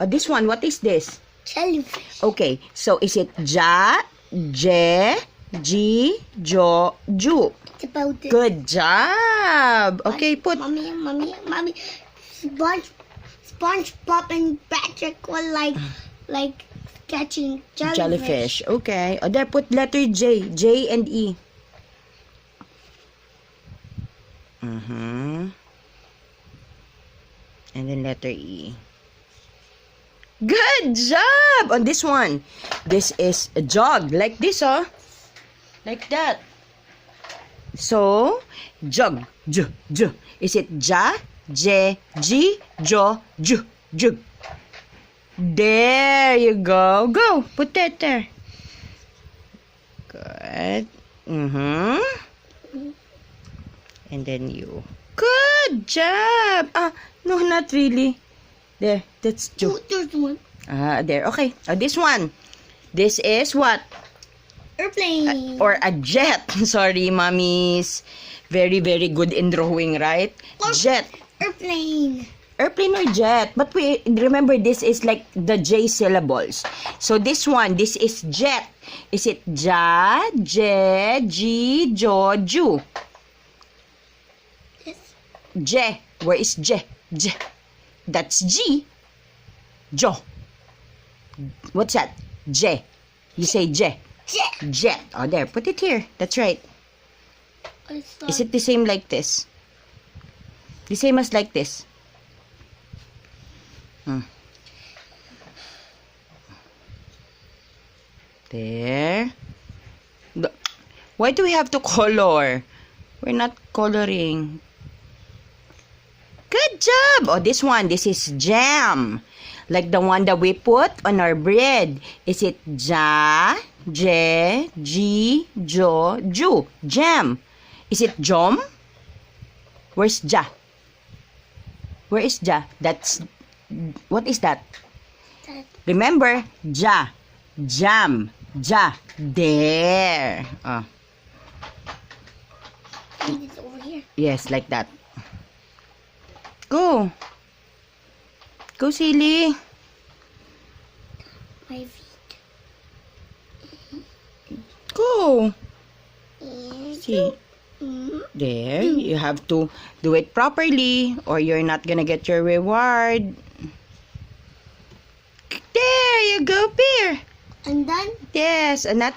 Oh, this one, what is this? Jellyfish. Okay, so is it ja, je, ji, jo, ju? It's about this. Good job. Okay, put. Mommy. SpongeBob and Patrick were like catching jellyfish. Okay. Oh, there, put letter J. J and E. And then letter E. Good job! On this one, this is a jog. Like this, oh. Like that. So, jog. J, j. Is it ja, je, ji, jo, ju, ju? There you go. Go. Put that there. Good. And then you. Good job. No, not really. There. That's ju. Oh, there's one. There. Okay. This one. This is what? Airplane. Or a jet. Sorry, mommies. Very, very good in drawing, right? Jet. Airplane. Airplane or jet. But we remember this is like the J syllables. So this one, this is jet. Is it ja, je, ji, jo, ju? Yes. Je. Where is je? Je. That's G. Jo. What's that? Je. You say je. Jet. Jet. Oh, there. Put it here. That's right. Is it the same like this? The same as like this? There. Why do we have to color? We're not coloring. Good job! Oh, this one. This is jam. Like the one that we put on our bread. Is it ja, je, ji, jo, ju? Jam. Is it jom? Where's ja? Where is ja? That's... What is that? Remember, ja, jam, ja. There. Oh. And it's over here. Yes, like that. Go. Go, silly. My feet. Go. And See. There. You have to do it properly or you're not gonna get your reward. There you go, Bear. I'm done. Yes, and not